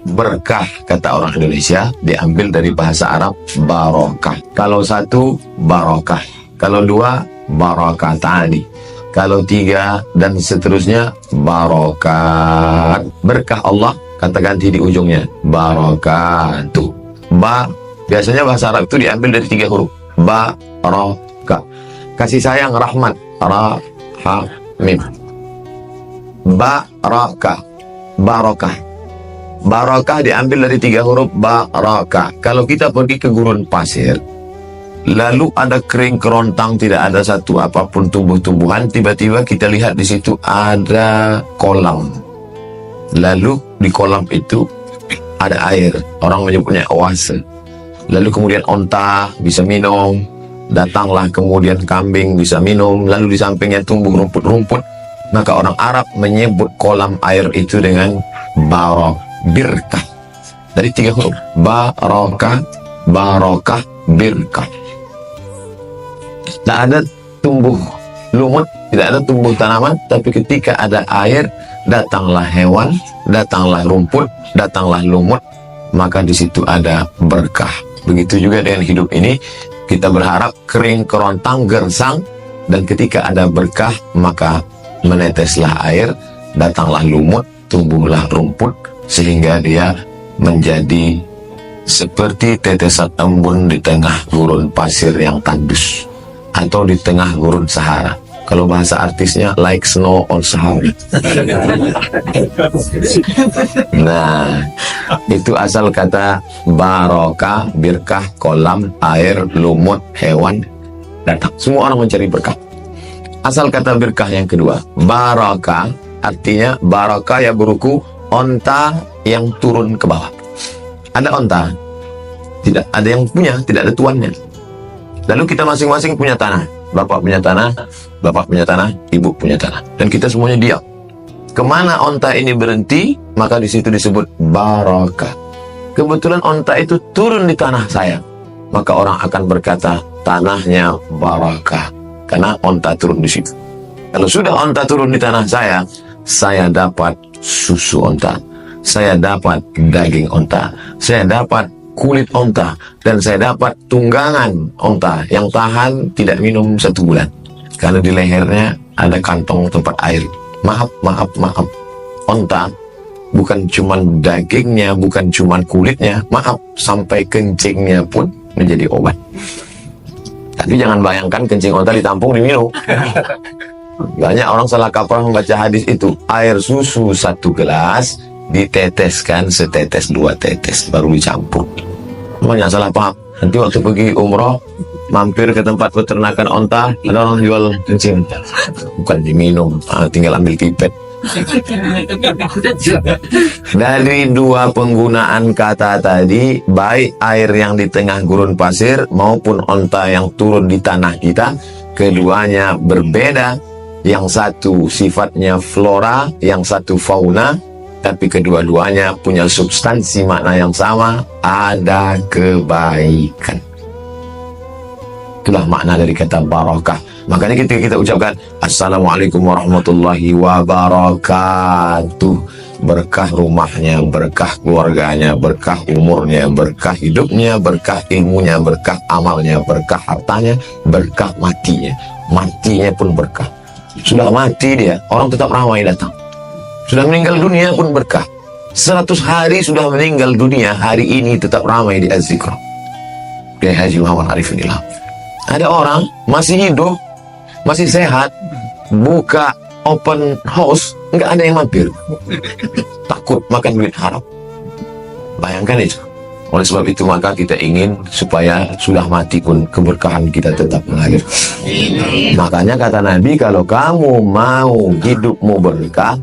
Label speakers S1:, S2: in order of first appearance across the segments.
S1: berkah, kata orang Indonesia, diambil dari bahasa Arab barokah. Kalau satu, barokah. Kalau dua, barakatani. Kalau tiga dan seterusnya, barokat. Berkah Allah, kata ganti di ujungnya, barokatuh. Ba, biasanya bahasa Arab itu diambil dari tiga huruf. Barokah. Kasih sayang, rahmat. Ra, ha, mim. Barakah. Barokah. Barakah diambil dari tiga huruf barakah. Kalau kita pergi ke gurun pasir, lalu ada kering kerontang, tidak ada satu apapun tumbuh-tumbuhan, tiba-tiba kita lihat di situ ada kolam. Lalu di kolam itu ada air, orang menyebutnya oase. Lalu kemudian onta bisa minum, datanglah kemudian kambing bisa minum, lalu di sampingnya tumbuh rumput-rumput. Maka orang Arab menyebut kolam air itu dengan birkah. Dari tiga huruf, barokah, barokah, birkah. Tidak ada tumbuh lumut, tidak ada tumbuh tanaman, tapi ketika ada air, datanglah hewan, datanglah rumput, datanglah lumut, maka di situ ada berkah. Begitu juga dengan hidup ini, kita berharap kering kerontang gersang, dan ketika ada berkah, maka meneteslah air, datanglah lumut, tumbuhlah rumput, sehingga dia menjadi seperti tetesan embun di tengah gurun pasir yang tandus, atau di tengah gurun Sahara. Kalau bahasa artisnya, like snow on Sahara. Nah, itu asal kata barokah, birkah, kolam, air, lumut, hewan, datang. Semua orang mencari berkah. Asal kata birkah yang kedua, barakah, artinya barakah ya buruku, onta yang turun ke bawah. Ada onta, tidak ada yang punya, tidak ada tuannya. Lalu kita masing-masing punya tanah. Bapak punya tanah, bapak punya tanah, ibu punya tanah. Dan kita semuanya diam. Kemana onta ini berhenti, maka di situ disebut barakah. Kebetulan onta itu turun di tanah saya, maka orang akan berkata, tanahnya barakah. Karena onta turun di situ. Kalau sudah onta turun di tanah saya dapat susu onta, saya dapat daging onta, saya dapat kulit onta, dan saya dapat tunggangan onta yang tahan tidak minum 1 bulan. Karena di lehernya ada kantong tempat air. Maaf, onta bukan cuma dagingnya, bukan cuma kulitnya, maaf, sampai kencingnya pun menjadi obat. Tapi jangan bayangkan kencing onta ditampung diminum. Banyak orang salah kaprah membaca hadis itu. Air susu 1 gelas diteteskan setetes 2 tetes baru dicampur. Banyak salah paham. Nanti waktu pergi umroh, mampir ke tempat peternakan onta, ada orang jual kencing. Bukan diminum, tinggal ambil pipet. Dari dua penggunaan kata tadi, baik air yang di tengah gurun pasir maupun onta yang turun di tanah kita, keduanya berbeda. Yang satu sifatnya flora, yang satu fauna, tapi kedua-duanya punya substansi makna yang sama, ada kebaikan. Itulah makna dari kata barakah. Makanya kita ucapkan Assalamualaikum warahmatullahi wabarakatuh. Berkah rumahnya, berkah keluarganya, berkah umurnya, berkah hidupnya, berkah ilmunya, berkah amalnya, berkah hartanya, berkah matinya. Matinya pun berkah. Sudah mati dia, orang tetap ramai datang. Sudah meninggal dunia pun berkah. 100 hari sudah meninggal dunia, hari ini tetap ramai di Az-Zikra. Kiai Haji Muhammad Arifin Ilham. Ada orang masih hidup, masih sehat, buka open house, nggak ada yang mampir. Takut makan duit haram. Bayangkan itu. Oleh sebab itu maka kita ingin supaya sudah mati pun keberkahan kita tetap mengalir. Makanya kata Nabi, kalau kamu mau hidupmu berkah,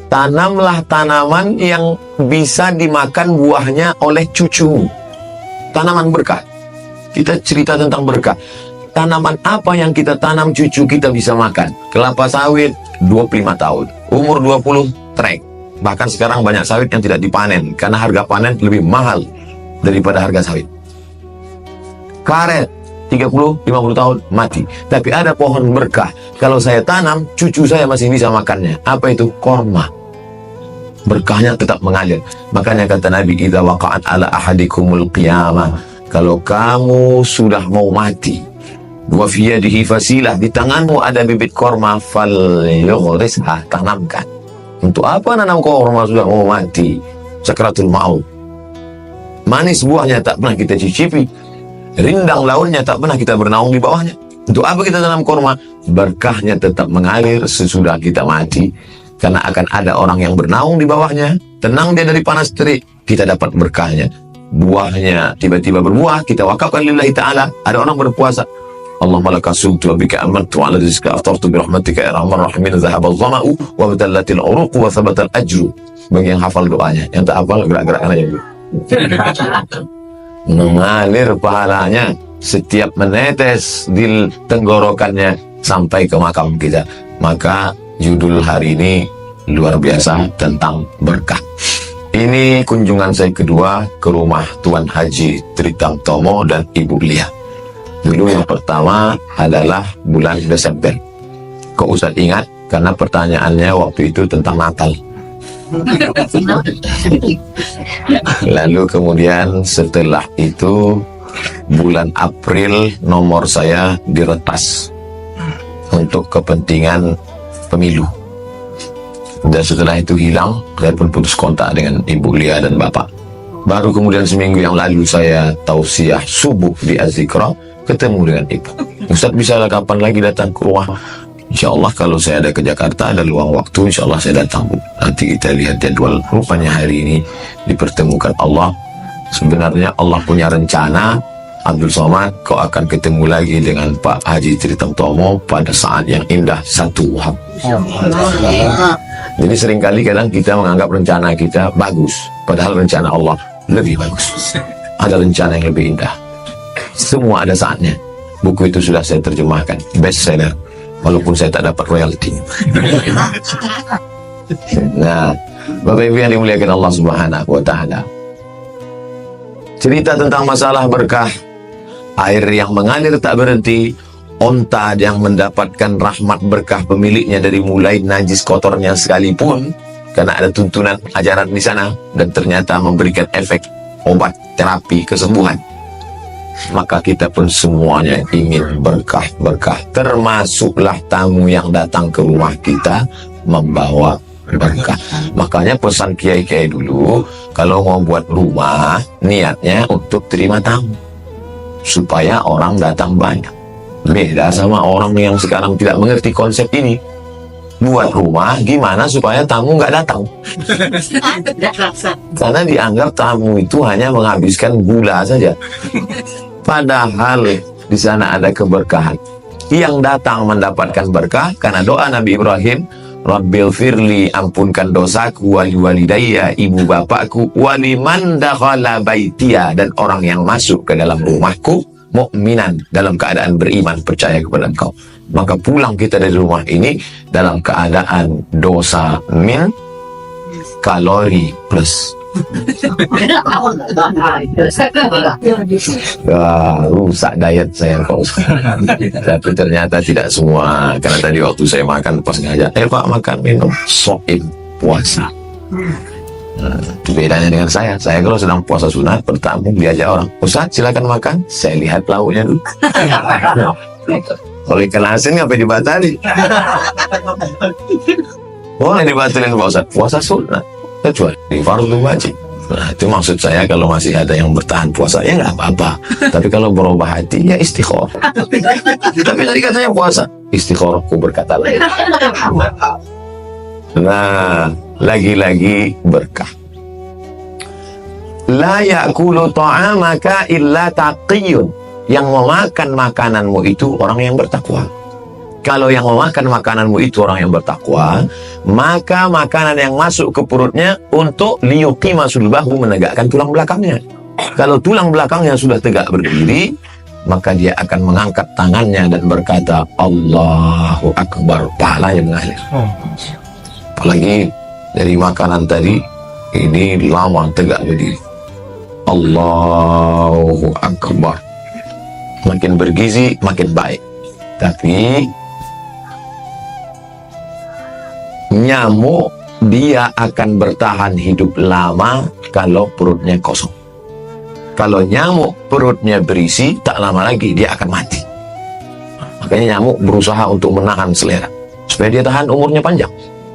S1: tanamlah tanaman yang bisa dimakan buahnya oleh cucumu. Tanaman berkah. Kita cerita tentang berkah. Tanaman apa yang kita tanam cucu kita bisa makan? Kelapa sawit 25 tahun, umur 20 trek. Bahkan sekarang banyak sawit yang tidak dipanen karena harga panen lebih mahal daripada harga sawit. Karet 30-50 tahun mati. Tapi ada pohon berkah. Kalau saya tanam, cucu saya masih bisa makannya. Apa itu? Korma. berkahnya tetap mengalir. Makanya kata Nabi, idza waqa'at ala ahadikumul qiyamah, kalau kamu sudah mau mati, wa fi yadihi fasilah, di tanganmu ada bibit korma, falyughrisha, tanamkan. Untuk apa nanam korma sudah mau mati? Sakratul maut. Manis buahnya tak pernah kita cicipi, rindang daunnya tak pernah kita bernaung di bawahnya. Untuk apa kita tanam korma? Berkahnya tetap mengalir sesudah kita mati, karena akan ada orang yang bernaung di bawahnya, tenang dia dari panas terik, kita dapat berkahnya. Buahnya tiba-tiba berbuah, kita wakafkan lillahi ta'ala. Ada orang berpuasa, Allahumma laka sumtu wa bika amantu wa ala rizqika aftartu bi rahmatika ya arhamar rahimin, dhahaba dhama'u wa batallatil uruq wa thabatal ajru. Bagi yang hafal doanya, yang tak hafal gerak-gerakkan aja dulu. Mengalir pahalanya setiap menetes di tenggorokannya sampai ke makam kita. Maka judul hari ini luar biasa tentang berkah. Ini kunjungan saya kedua ke rumah Tuan Haji Tritamtomo dan Ibu Lia. Dulu yang pertama adalah bulan Desember. Kok Ustaz ingat? Karena pertanyaannya waktu itu tentang Natal. Lalu kemudian setelah itu bulan April nomor saya diretas untuk kepentingan pemilu. Dan setelah itu hilang, saya pun putus kontak dengan Ibu Lia dan Bapak. Baru kemudian seminggu yang lalu saya tausiah subuh di Az-Zikra, ketemu dengan Ibu. Ustaz, bisa kapan lagi datang ke rumah? Insya Allah kalau saya ada ke Jakarta, ada luang waktu, insya Allah saya datang. Nanti kita lihat jadwal. Rupanya hari ini dipertemukan Allah. Sebenarnya Allah punya rencana, Abdul Somad, kau akan ketemu lagi dengan Pak Haji Tritamtomo pada saat yang indah, satu waktu. Jadi seringkali kadang kita menganggap rencana kita bagus, padahal rencana Allah lebih bagus. Ada rencana yang lebih indah. Semua ada saatnya. Buku itu sudah saya terjemahkan, bestseller, walaupun saya tak dapat royalti. Nah, Bapak Ibu yang dimuliakan Allah Subhanahu wa Ta'ala, cerita tentang masalah berkah, air yang mengalir tak berhenti, onta yang mendapatkan rahmat berkah pemiliknya dari mulai najis kotornya sekalipun, karena ada tuntunan ajaran di sana, dan ternyata memberikan efek obat terapi kesembuhan. Maka kita pun semuanya ingin berkah-berkah, termasuklah tamu yang datang ke rumah kita membawa berkah. Makanya pesan kiai-kiai dulu, kalau mau buat rumah, niatnya untuk terima tamu, supaya orang datang banyak. Beda sama orang yang sekarang tidak mengerti konsep ini. Buat rumah gimana supaya tamu nggak datang? Karena dianggap tamu itu hanya menghabiskan gula saja. Padahal di sana ada keberkahan. Yang datang mendapatkan berkah karena doa Nabi Ibrahim, Rabbil firli, ampunkan dosaku, wali walidayya, ibu bapakku, waliman dakhala baitiya, dan orang yang masuk ke dalam rumahku, mukminan, dalam keadaan beriman, percaya kepada Engkau. Maka pulang kita dari rumah ini dalam keadaan dosa min, kalori plus. Rusak diet saya kok. Tapi ternyata tidak semua, karena tadi waktu saya makan pas ngajak, Pak makan minum, soim, puasa. Itu bedanya dengan saya kalau sedang puasa sunat, pertama diajak orang, Ustaz silakan makan, saya lihat lauknya dulu. Kalau ikan asin ngapain dibatali? Boleh dibatalin Pak Ustaz, puasa sunat, kecuali fardu wajib. Nah, itu maksud saya, kalau masih ada yang bertahan puasa, ya nggak apa-apa. Tapi kalau berubah hati, ya istikharah. Tapi tadi katanya puasa, istikharah, ku berkata lain. Nah, lagi-lagi berkah. La ya'kulu ta'amaka illa taqiyun. Yang memakan makananmu itu orang yang bertakwa. Kalau yang memakan makananmu itu orang yang bertakwa, maka makanan yang masuk ke perutnya untuk liyuqima sulbahu, menegakkan tulang belakangnya. Kalau tulang belakangnya sudah tegak berdiri, maka dia akan mengangkat tangannya dan berkata, Allahu Akbar, pahalanya mengalir. Apalagi dari makanan tadi, ini lama tegak berdiri. Allahu Akbar. Makin bergizi, makin baik. Tapi nyamuk dia akan bertahan hidup lama kalau perutnya kosong. Kalau nyamuk perutnya berisi, tak lama lagi dia akan mati. Makanya nyamuk berusaha untuk menahan selera supaya dia tahan umurnya panjang.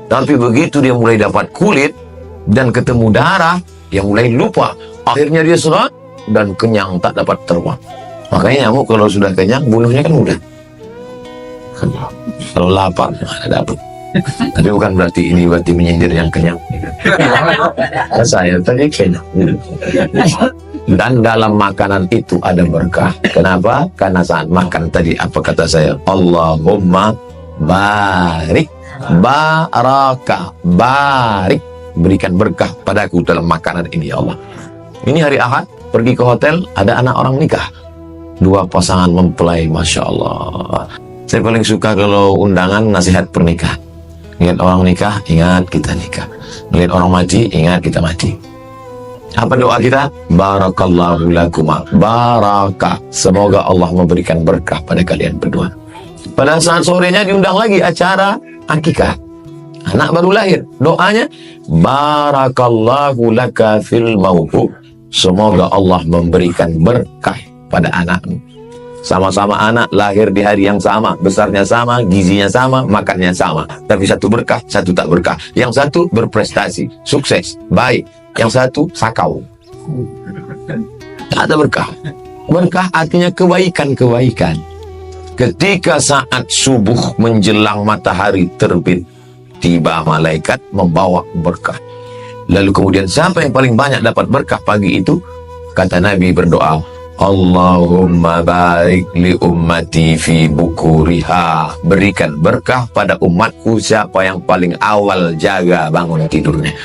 S1: Tapi begitu dia mulai dapat kulit dan ketemu darah, dia mulai lupa. Akhirnya dia serat dan kenyang, tak dapat terbang. Makanya nyamuk kalau sudah kenyang, bunuhnya kan mudah. Kalau lapar, mana dapat. Tapi bukan berarti ini berarti menyindir yang kenyang. Saya tadi kenyang. Dan dalam makanan itu ada berkah. Kenapa? Karena saat makan tadi apa kata saya? Allahumma barik, baraka, barik, berikan berkah padaku dalam makanan ini ya Allah. Ini hari Ahad, pergi ke hotel, ada anak orang nikah. 2 pasangan mempelai, Masya Allah. Saya paling suka kalau undangan nasihat pernikahan. Lihat orang nikah, ingat kita nikah. Lihat orang mati, ingat kita mati. Apa doa kita? Barakallahu lakuma. Barakah. Semoga Allah memberikan berkah pada kalian berdua. Pada saat sorenya diundang lagi acara akikah. Anak baru lahir. Doanya, Barakallahu laka fil mawhu. Semoga Allah memberikan berkah pada anakmu. Sama-sama anak lahir di hari yang sama, besarnya sama, gizinya sama, makannya sama. Tapi satu berkah, satu tak berkah. Yang satu berprestasi, sukses, baik. Yang satu sakau. Tak ada berkah. Berkah artinya kebaikan-kebaikan. Ketika saat subuh menjelang matahari terbit, tiba malaikat membawa berkah. Lalu kemudian siapa yang paling banyak dapat berkah pagi itu? Kata Nabi berdoa, Allahumma barik li ummati fi bukuriha. Berikan berkah pada umatku siapa yang paling awal jaga bangun tidurnya.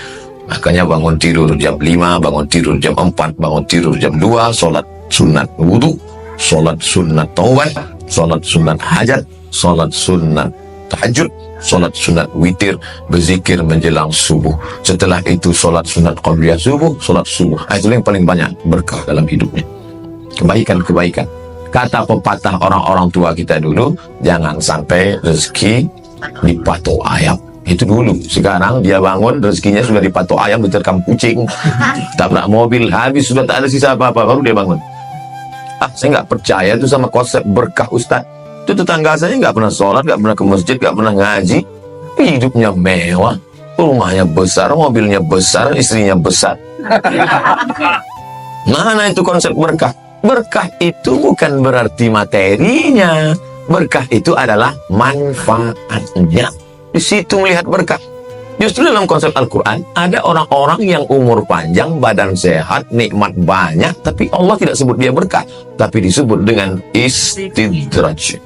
S1: Makanya bangun tidur jam 5, bangun tidur jam 4, bangun tidur jam 2, sholat sunat wudu, sholat sunat taubat, sholat sunat hajat, sholat sunat tahajud, sholat sunat witir, berzikir menjelang subuh. Setelah itu sholat sunat qabliyah subuh, sholat subuh. Itu yang paling banyak berkah dalam hidupnya. Kebaikan-kebaikan. Kata pepatah orang-orang tua kita dulu, jangan sampai rezeki dipatok ayam. Itu dulu. Sekarang dia bangun, rezekinya sudah dipatok ayam, diterkam kucing, tabrak mobil, habis sudah tak ada sisa apa-apa, baru dia bangun. Saya nggak percaya itu sama konsep berkah Ustaz. Itu tetangga saya nggak pernah sholat, nggak pernah ke masjid, nggak pernah ngaji, hidupnya mewah, rumahnya besar, mobilnya besar, istrinya besar. Mana itu konsep berkah? Berkah itu bukan berarti materinya. Berkah itu adalah manfaatnya. Di situ melihat berkah. Justru dalam konsep Al-Quran, ada orang-orang yang umur panjang, badan sehat, nikmat banyak, tapi Allah tidak sebut dia berkah, tapi disebut dengan istidraj.